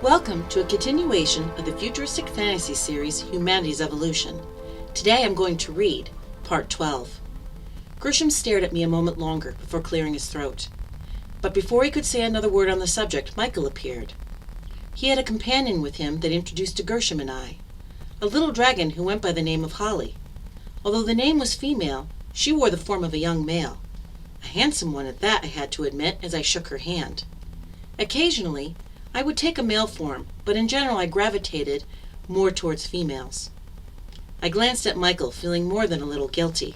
Welcome to a continuation of the futuristic fantasy series Humanity's Evolution. Today I'm going to read Part 12. Gershom stared at me a moment longer before clearing his throat. But before he could say another word on the subject, Michael appeared. He had a companion with him that introduced to Gershom and I, a little dragon who went by the name of Holly. Although the name was female, she wore the form of a young male. A handsome one at that, I had to admit, as I shook her hand. Occasionally, I would take a male form, but in general I gravitated more towards females. I glanced at Michael, feeling more than a little guilty.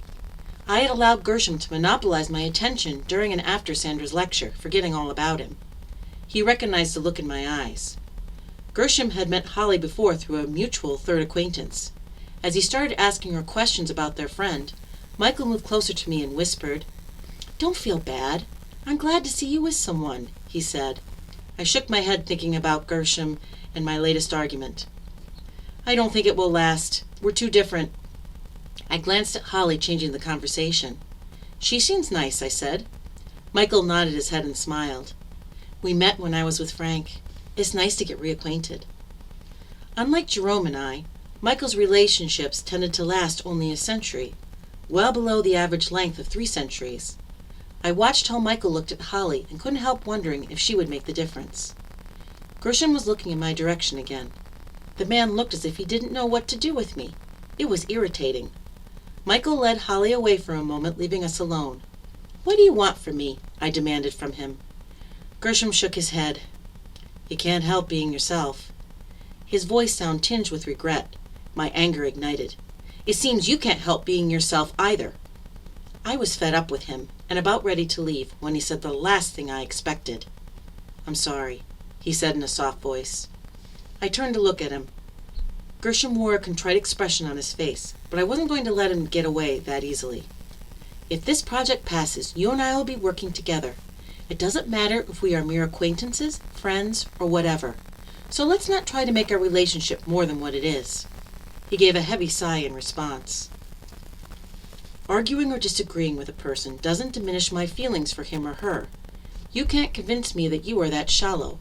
I had allowed Gershom to monopolize my attention during and after Sandra's lecture, forgetting all about him. He recognized the look in my eyes. Gershom had met Holly before through a mutual third acquaintance. As he started asking her questions about their friend, Michael moved closer to me and whispered, "Don't feel bad. I'm glad to see you with someone," he said. I shook my head thinking about Gershom and my latest argument. "I don't think it will last. We're too different." I glanced at Holly, changing the conversation. "She seems nice," I said. Michael nodded his head and smiled. "We met when I was with Frank. It's nice to get reacquainted." Unlike Gershom and I, Michael's relationships tended to last only a century, well below the average length of 3 centuries. I watched how Michael looked at Holly and couldn't help wondering if she would make the difference. Gershom was looking in my direction again. The man looked as if he didn't know what to do with me. It was irritating. Michael led Holly away for a moment, leaving us alone. "What do you want from me?" I demanded from him. Gershom shook his head. "You can't help being yourself." His voice sounded tinged with regret. My anger ignited. "It seems you can't help being yourself either." I was fed up with him and about ready to leave when he said the last thing I expected. "I'm sorry," he said in a soft voice. I turned to look at him. Gershom wore a contrite expression on his face, but I wasn't going to let him get away that easily. "If this project passes, you and I will be working together. It doesn't matter if we are mere acquaintances, friends, or whatever. So let's not try to make our relationship more than what it is." He gave a heavy sigh in response. Arguing or disagreeing with a person doesn't diminish my feelings for him or her. You can't convince me that you are that shallow.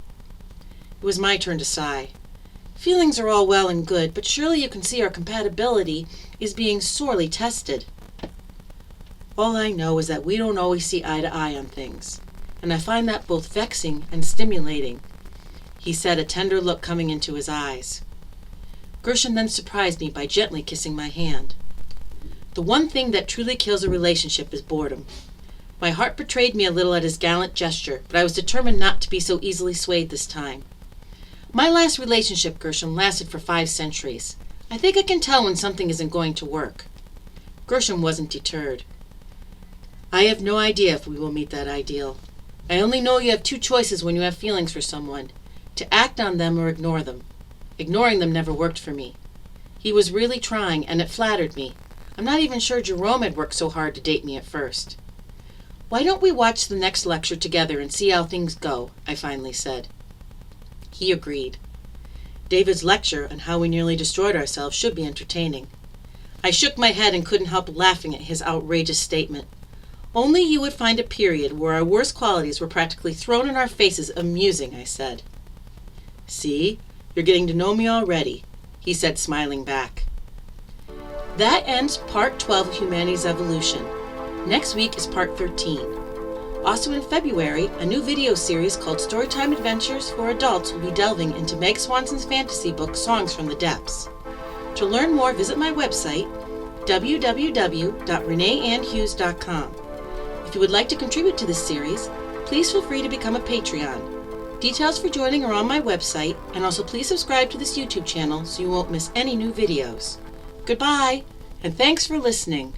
It was my turn to sigh. Feelings are all well and good, but surely you can see our compatibility is being sorely tested. All I know is that we don't always see eye to eye on things, and I find that both vexing and stimulating, he said, a tender look coming into his eyes. Gershom then surprised me by gently kissing my hand. The one thing that truly kills a relationship is boredom. My heart betrayed me a little at his gallant gesture, but I was determined not to be so easily swayed this time. My last relationship, Gershom, lasted for 5 centuries. I think I can tell when something isn't going to work. Gershom wasn't deterred. "I have no idea if we will meet that ideal. I only know you have 2 choices when you have feelings for someone, to act on them or ignore them. Ignoring them never worked for me." He was really trying, and it flattered me. I'm not even sure Gershom had worked so hard to date me at first. "Why don't we watch the next lecture together and see how things go?" I finally said. He agreed. David's lecture on how we nearly destroyed ourselves should be entertaining. I shook my head and couldn't help laughing at his outrageous statement. Only you would find a period where our worst qualities were practically thrown in our faces amusing, I said. "See, you're getting to know me already," he said, smiling back. That ends Part 12 of Humanity's Evolution. Next week is Part 13. Also in February, a new video series called Storytime Adventures for Adults will be delving into Meg Swanson's fantasy book, Songs from the Depths. To learn more, visit my website, www.reneeannhughes.com. If you would like to contribute to this series, please feel free to become a Patreon. Details for joining are on my website, and also please subscribe to this YouTube channel so you won't miss any new videos. Goodbye, and thanks for listening.